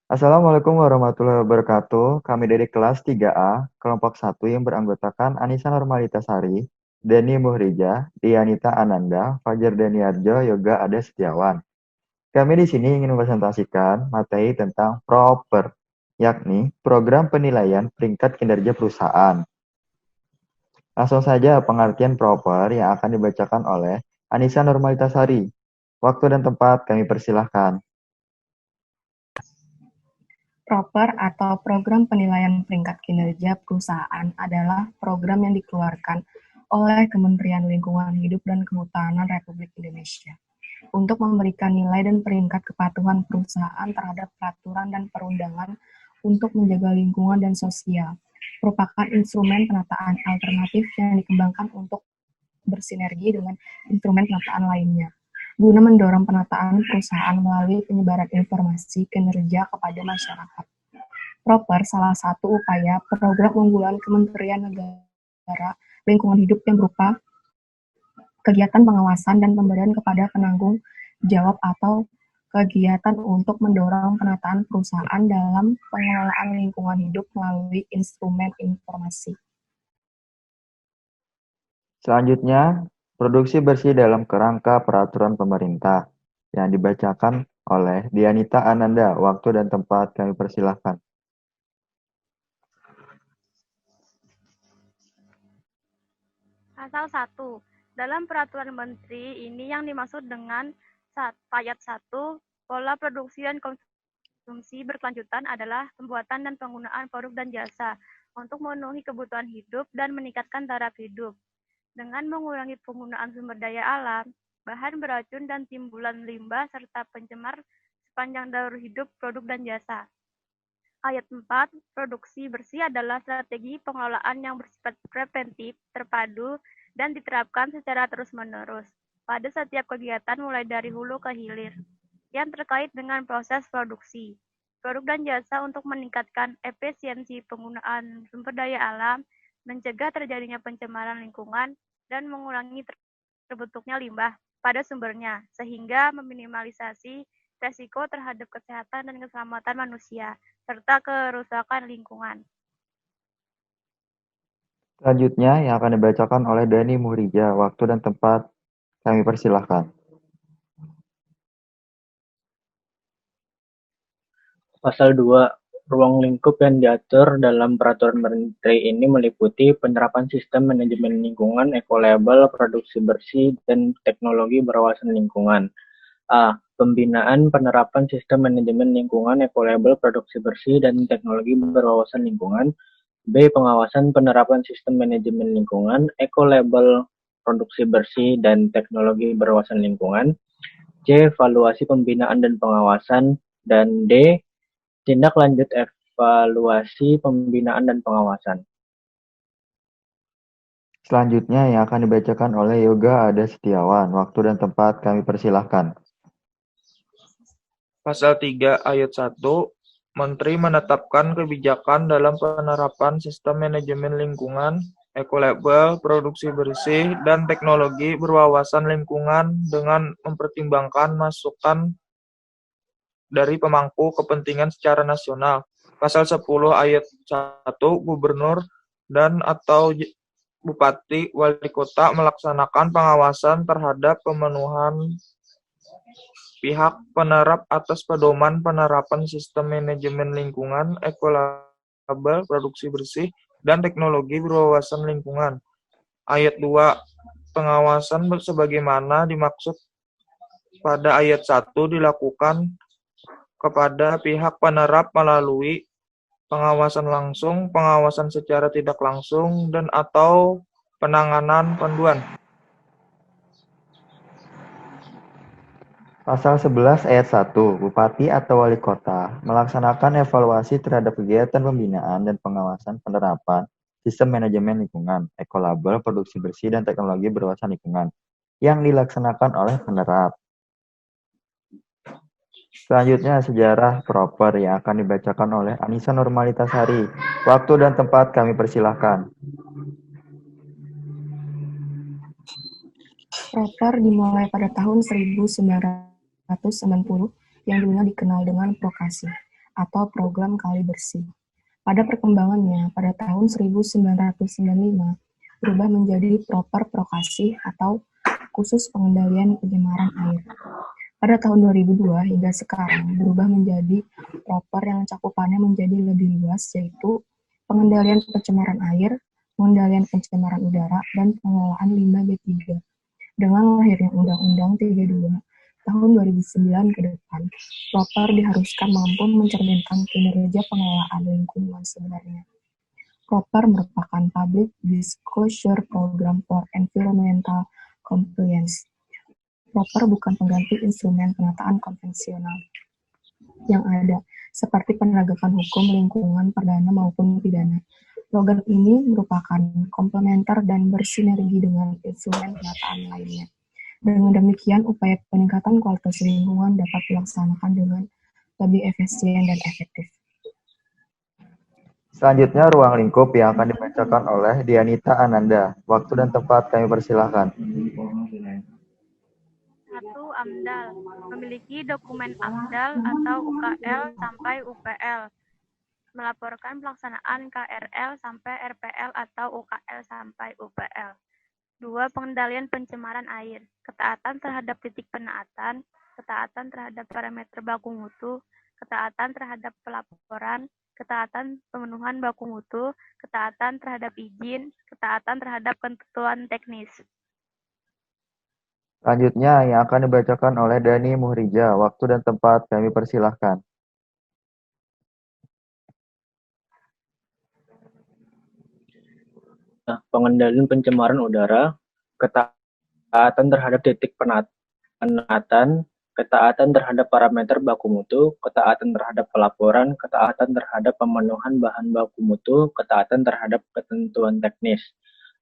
Assalamualaikum warahmatullahi wabarakatuh. Kami dari kelas 3A, kelompok 1 yang beranggotakan Anissa Normalitasari, Deni Muhrija, Dianita Ananda, Fajar Daniarjo, Yoga Ade Setiawan. Kami di sini ingin mempresentasikan materi tentang proper, yakni program penilaian peringkat kinerja perusahaan. Langsung saja pengertian proper yang akan dibacakan oleh Anissa Normalitasari. Waktu dan tempat kami persilahkan. Proper atau Program Penilaian Peringkat Kinerja Perusahaan adalah program yang dikeluarkan oleh Kementerian Lingkungan Hidup dan Kehutanan Republik Indonesia untuk memberikan nilai dan peringkat kepatuhan perusahaan terhadap peraturan dan perundangan untuk menjaga lingkungan dan sosial. Merupakan instrumen penataan alternatif yang dikembangkan untuk bersinergi dengan instrumen penataan lainnya, guna mendorong penataan perusahaan melalui penyebaran informasi kinerja kepada masyarakat. Proper salah satu upaya program unggulan Kementerian Negara Lingkungan Hidup yang berupa kegiatan pengawasan dan pemberian kepada penanggung jawab atau kegiatan untuk mendorong penataan perusahaan dalam pengelolaan lingkungan hidup melalui instrumen informasi. Selanjutnya, produksi bersih dalam kerangka peraturan pemerintah yang dibacakan oleh Dianita Ananda. Waktu dan tempat kami persilahkan. Pasal 1. Dalam peraturan menteri ini yang dimaksud dengan ayat 1, pola produksi dan konsumsi berkelanjutan adalah pembuatan dan penggunaan produk dan jasa untuk memenuhi kebutuhan hidup dan meningkatkan taraf hidup. Dengan mengurangi penggunaan sumber daya alam, bahan beracun dan timbulan limbah serta pencemar sepanjang daur hidup produk dan jasa. Ayat 4, produksi bersih adalah strategi pengelolaan yang bersifat preventif, terpadu, dan diterapkan secara terus-menerus pada setiap kegiatan mulai dari hulu ke hilir yang terkait dengan proses produksi, produk dan jasa untuk meningkatkan efisiensi penggunaan sumber daya alam, mencegah terjadinya pencemaran lingkungan, dan mengurangi terbentuknya limbah pada sumbernya, sehingga meminimalisasi resiko terhadap kesehatan dan keselamatan manusia, serta kerusakan lingkungan. Selanjutnya yang akan dibacakan oleh Dani Muhrija. Waktu dan tempat kami persilahkan. Pasal 2, ruang lingkup yang diatur dalam Peraturan Menteri ini meliputi penerapan sistem manajemen lingkungan, ekolabel, produksi bersih, dan teknologi berwawasan lingkungan. A. Pembinaan penerapan sistem manajemen lingkungan, ekolabel, produksi bersih, dan teknologi berwawasan lingkungan. B. Pengawasan penerapan sistem manajemen lingkungan, ekolabel, produksi bersih, dan teknologi berwawasan lingkungan. C. Evaluasi pembinaan dan pengawasan. Dan D. Tindak lanjut evaluasi pembinaan dan pengawasan. Selanjutnya yang akan dibacakan oleh Yoga Ade Setiawan. Waktu dan tempat kami persilahkan. Pasal 3 ayat 1, Menteri menetapkan kebijakan dalam penerapan sistem manajemen lingkungan, ekolabel, produksi bersih, dan teknologi berwawasan lingkungan dengan mempertimbangkan masukan dari pemangku kepentingan secara nasional. Pasal 10 ayat 1, Gubernur dan atau Bupati Wali Kota melaksanakan pengawasan terhadap pemenuhan pihak penerap atas pedoman penerapan sistem manajemen lingkungan, ekolabel, produksi bersih, dan teknologi berwawasan lingkungan. Ayat 2, pengawasan sebagaimana dimaksud pada ayat 1 dilakukan kepada pihak penerap melalui pengawasan langsung, pengawasan secara tidak langsung, dan atau penanganan panduan. Pasal 11 ayat 1, Bupati atau Wali Kota melaksanakan evaluasi terhadap kegiatan pembinaan dan pengawasan penerapan sistem manajemen lingkungan, ekolabel, produksi bersih, dan teknologi berwawasan lingkungan yang dilaksanakan oleh penerap. Selanjutnya sejarah proper yang akan dibacakan oleh Anissa Normalitasari. Waktu dan tempat kami persilahkan. Proper dimulai pada tahun 1990 yang dulunya dikenal dengan Prokasi. atau program kali bersih. Pada perkembangannya, pada tahun 1995, berubah menjadi Proper Prokasi atau Khusus Pengendalian Pencemaran Air. Pada tahun 2002 hingga sekarang berubah menjadi Proper yang cakupannya menjadi lebih luas, yaitu pengendalian pencemaran air, pengendalian pencemaran udara, dan pengelolaan limbah B3. Dengan lahirnya Undang-Undang 32 tahun 2009 ke depan, Proper diharuskan mampu mencerminkan kinerja pengelolaan lingkungan sebenarnya. Proper merupakan Public Disclosure Program for Environmental Compliance. Proper bukan pengganti instrumen penataan konvensional yang ada, seperti penegakan hukum lingkungan perdana maupun pidana. Program ini merupakan komplementer dan bersinergi dengan instrumen penataan lainnya. Dengan demikian, upaya peningkatan kualitas lingkungan dapat dilaksanakan dengan lebih efisien dan efektif. Selanjutnya, ruang lingkup yang akan dibacakan oleh Dianita Ananda. Waktu dan tempat kami persilahkan. 1. AMDAL. Memiliki dokumen AMDAL atau UKL sampai UPL. Melaporkan pelaksanaan KRL sampai RPL atau UKL sampai UPL. 2. Pengendalian pencemaran air. Ketaatan terhadap titik penaatan, ketaatan terhadap parameter baku mutu, ketaatan terhadap pelaporan, ketaatan pemenuhan baku mutu, ketaatan terhadap izin, ketaatan terhadap ketentuan teknis. Selanjutnya yang akan dibacakan oleh Dani Muhrija. Waktu dan tempat kami persilahkan. Pengendalian pencemaran udara, ketaatan terhadap titik penaatan, ketaatan terhadap parameter baku mutu, ketaatan terhadap pelaporan, ketaatan terhadap pemenuhan bahan baku mutu, ketaatan terhadap ketentuan teknis.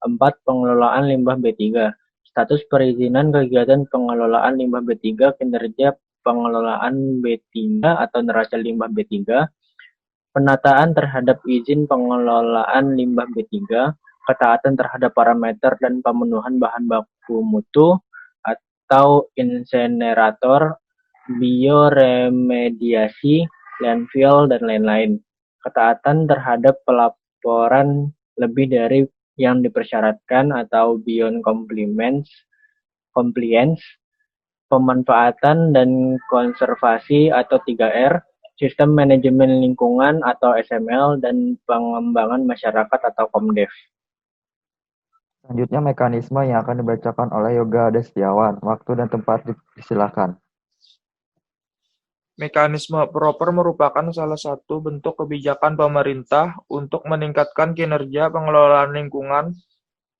4. Pengelolaan limbah B3. Status perizinan kegiatan pengelolaan limbah B3, kinerja pengelolaan B3 atau neraca limbah B3, penataan terhadap izin pengelolaan limbah B3, ketaatan terhadap parameter dan pemenuhan bahan baku mutu atau insenerator, bioremediasi, landfill, dan lain-lain. Ketaatan terhadap pelaporan lebih dari yang dipersyaratkan atau beyond compliance, pemanfaatan dan konservasi atau 3R, sistem manajemen lingkungan atau SML, dan pengembangan masyarakat atau Komdev. Selanjutnya mekanisme yang akan dibacakan oleh Yoga Ade Setiawan. Waktu dan tempat dipersilakan. Mekanisme proper merupakan salah satu bentuk kebijakan pemerintah untuk meningkatkan kinerja pengelolaan lingkungan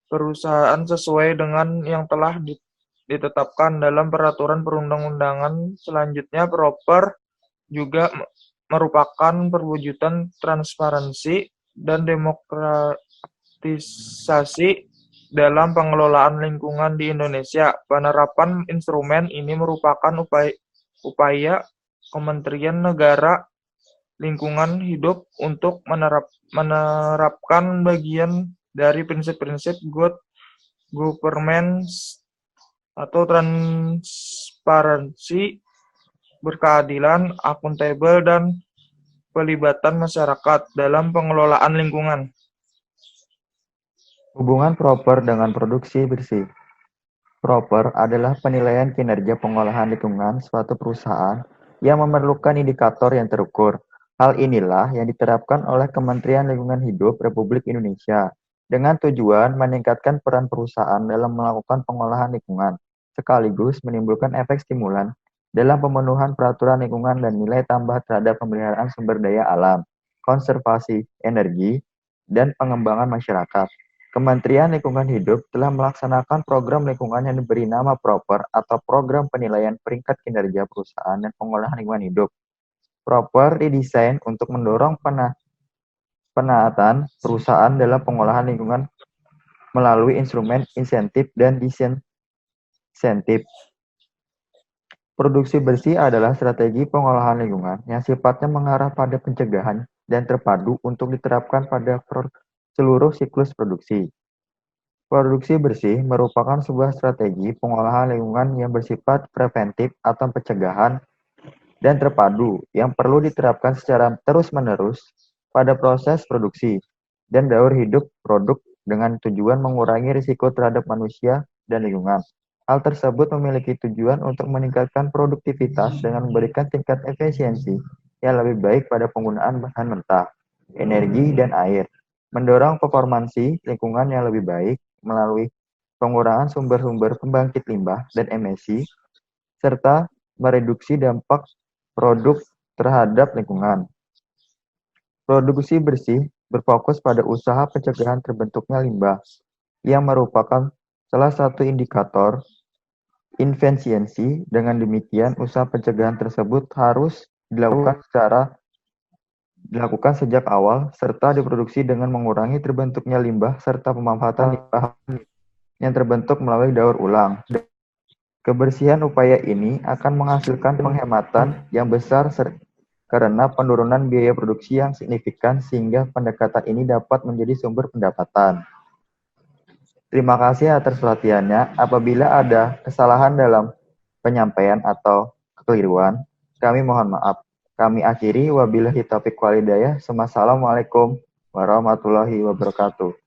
perusahaan sesuai dengan yang telah ditetapkan dalam peraturan perundang-undangan. Selanjutnya, proper juga merupakan perwujudan transparansi dan demokratisasi dalam pengelolaan lingkungan di Indonesia. Penerapan instrumen ini merupakan upaya Kementerian Negara Lingkungan Hidup untuk menerapkan bagian dari prinsip-prinsip good governance atau transparansi, berkeadilan, akuntabel, dan pelibatan masyarakat dalam pengelolaan lingkungan. Hubungan proper dengan produksi bersih. Proper adalah penilaian kinerja pengolahan lingkungan suatu perusahaan yang memerlukan indikator yang terukur. Hal inilah yang diterapkan oleh Kementerian Lingkungan Hidup Republik Indonesia dengan tujuan meningkatkan peran perusahaan dalam melakukan pengolahan lingkungan, sekaligus menimbulkan efek stimulan dalam pemenuhan peraturan lingkungan dan nilai tambah terhadap pemeliharaan sumber daya alam, konservasi energi, dan pengembangan masyarakat. Kementerian Lingkungan Hidup telah melaksanakan program lingkungan yang diberi nama Proper atau Program Penilaian Peringkat Kinerja Perusahaan dan Pengolahan Lingkungan Hidup. Proper didesain untuk mendorong penaatan perusahaan dalam pengolahan lingkungan melalui instrumen insentif dan disinsentif. Produksi bersih adalah strategi pengolahan lingkungan yang sifatnya mengarah pada pencegahan dan terpadu untuk diterapkan pada seluruh siklus produksi. Produksi bersih merupakan sebuah strategi pengolahan lingkungan yang bersifat preventif atau pencegahan dan terpadu yang perlu diterapkan secara terus-menerus pada proses produksi dan daur hidup produk dengan tujuan mengurangi risiko terhadap manusia dan lingkungan. Hal tersebut memiliki tujuan untuk meningkatkan produktivitas dengan memberikan tingkat efisiensi yang lebih baik pada penggunaan bahan mentah, energi, dan air, mendorong performansi lingkungan yang lebih baik melalui pengurangan sumber-sumber pembangkit limbah dan emisi, serta mereduksi dampak produk terhadap lingkungan. Produksi bersih berfokus pada usaha pencegahan terbentuknya limbah, yang merupakan salah satu indikator efisiensi. Dengan demikian, usaha pencegahan tersebut harus dilakukan sejak awal, serta diproduksi dengan mengurangi terbentuknya limbah serta pemanfaatan limbah yang terbentuk melalui daur ulang. Kebersihan upaya ini akan menghasilkan penghematan yang besar karena penurunan biaya produksi yang signifikan, sehingga pendekatan ini dapat menjadi sumber pendapatan. Terima kasih atas perhatiannya. Apabila ada kesalahan dalam penyampaian atau kekeliruan, kami mohon maaf. Kami akhiri, wabillahi taufiq wal hidayah. Wassalamualaikum warahmatullahi wabarakatuh.